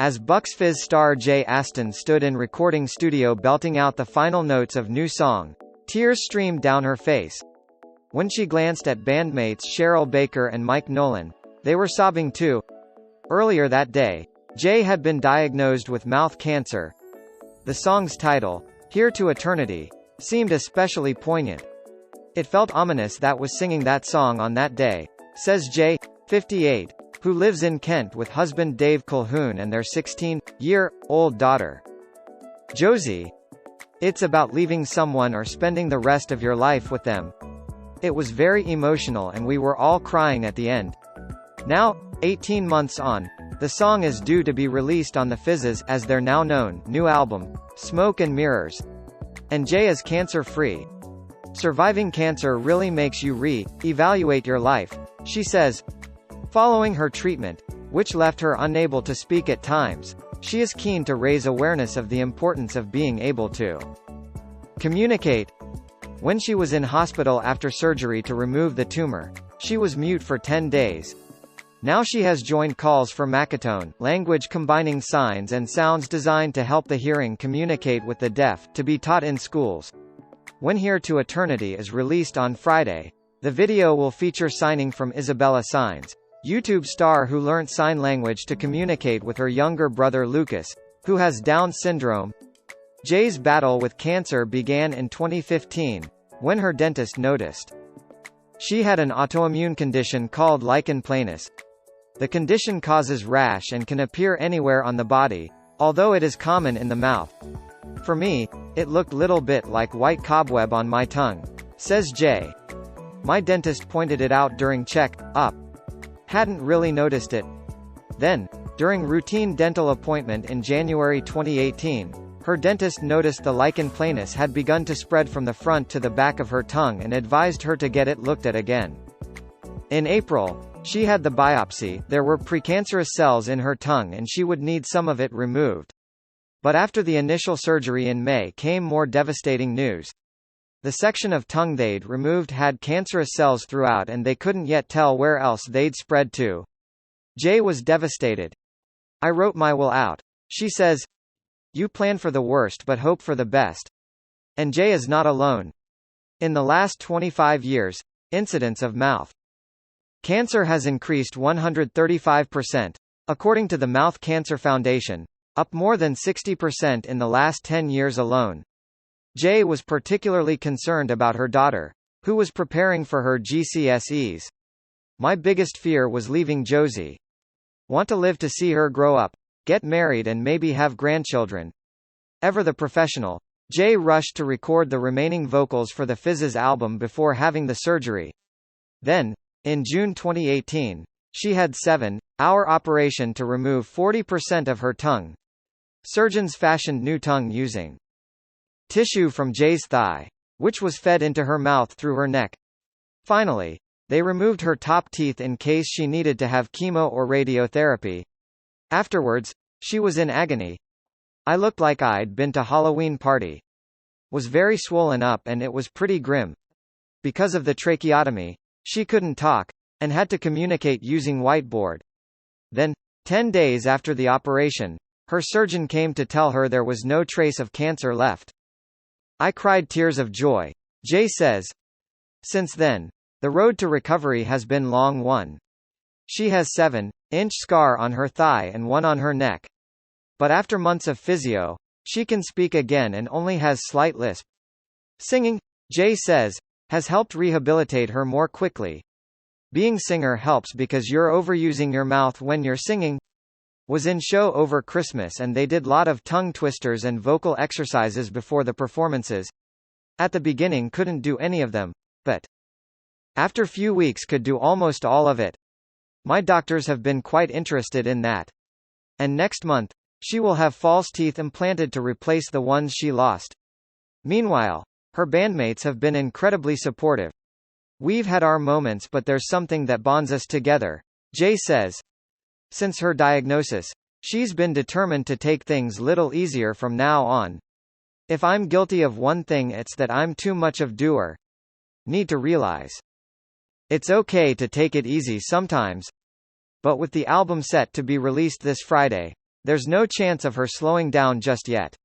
As Bucks Fizz star Jay Aston stood in recording studio belting out the final notes of new song, tears streamed down her face. When she glanced at bandmates Cheryl Baker and Mike Nolan, they were sobbing too. Earlier that day, Jay had been diagnosed with mouth cancer. The song's title, Here to Eternity, seemed especially poignant. It felt ominous that was singing that song on that day, says Jay, 58, who lives in Kent with husband Dave Colhoun and their 16-year-old daughter, Josie. It's about leaving someone or spending the rest of your life with them. It was very emotional and we were all crying at the end. Now, 18 months on, the song is due to be released on the Fizz's, as they're now known, new album, Smoke and Mirrors. And Jay is cancer-free. Surviving cancer really makes you re-evaluate your life, she says. Following her treatment, which left her unable to speak at times, she is keen to raise awareness of the importance of being able to communicate. When she was in hospital after surgery to remove the tumor, she was mute for 10 days. Now she has joined calls for Macatone, language combining signs and sounds designed to help the hearing communicate with the deaf, to be taught in schools. When Here to Eternity is released on Friday, the video will feature signing from Isabella Signs, YouTube star who learnt sign language to communicate with her younger brother Lucas, who has Down syndrome. Jay's battle with cancer began in 2015, when her dentist noticed she had an autoimmune condition called lichen planus. The condition causes rash and can appear anywhere on the body, although it is common in the mouth. For me, it looked little bit like white cobweb on my tongue, says Jay. My dentist pointed it out during check-up. Hadn't really noticed it. Then, during routine dental appointment in January 2018, her dentist noticed the lichen planus had begun to spread from the front to the back of her tongue and advised her to get it looked at again. In April, she had the biopsy. There were precancerous cells in her tongue and she would need some of it removed. But after the initial surgery in May came more devastating news. The section of tongue they'd removed had cancerous cells throughout and they couldn't yet tell where else they'd spread to. Jay was devastated. I wrote my will out. She says, you plan for the worst but hope for the best. And Jay is not alone. In the last 25 years, incidence of mouth cancer has increased 135%, according to the Mouth Cancer Foundation, up more than 60% in the last 10 years alone. Jay was particularly concerned about her daughter, who was preparing for her GCSEs. My biggest fear was leaving Josie. Want to live to see her grow up, get married and maybe have grandchildren. Ever the professional, Jay rushed to record the remaining vocals for the Fizz's album before having the surgery. Then, in June 2018, she had 7-hour operation to remove 40% of her tongue. Surgeons fashioned new tongue using tissue from Jay's thigh, which was fed into her mouth through her neck. Finally, they removed her top teeth in case she needed to have chemo or radiotherapy. Afterwards, she was in agony. I looked like I'd been to Halloween party. Was very swollen up and it was pretty grim. Because of the tracheotomy, she couldn't talk, and had to communicate using whiteboard. Then, 10 days after the operation, her surgeon came to tell her there was no trace of cancer left. I cried tears of joy, Jay says. Since then, the road to recovery has been long one. She has 7-inch scar on her thigh and one on her neck. But after months of physio, she can speak again and only has slight lisp. Singing, Jay says, has helped rehabilitate her more quickly. Being singer helps because you're overusing your mouth when you're singing. Was in show over Christmas and they did lot of tongue twisters and vocal exercises before the performances. At the beginning couldn't do any of them, but after few weeks could do almost all of it. My doctors have been quite interested in that. And next month, she will have false teeth implanted to replace the ones she lost. Meanwhile, her bandmates have been incredibly supportive. We've had our moments but there's something that bonds us together, Jay says. Since her diagnosis, she's been determined to take things little easier from now on. If I'm guilty of one thing it's that I'm too much of doer. Need to realize. It's okay to take it easy sometimes. But with the album set to be released this Friday, There's no chance of her slowing down just yet.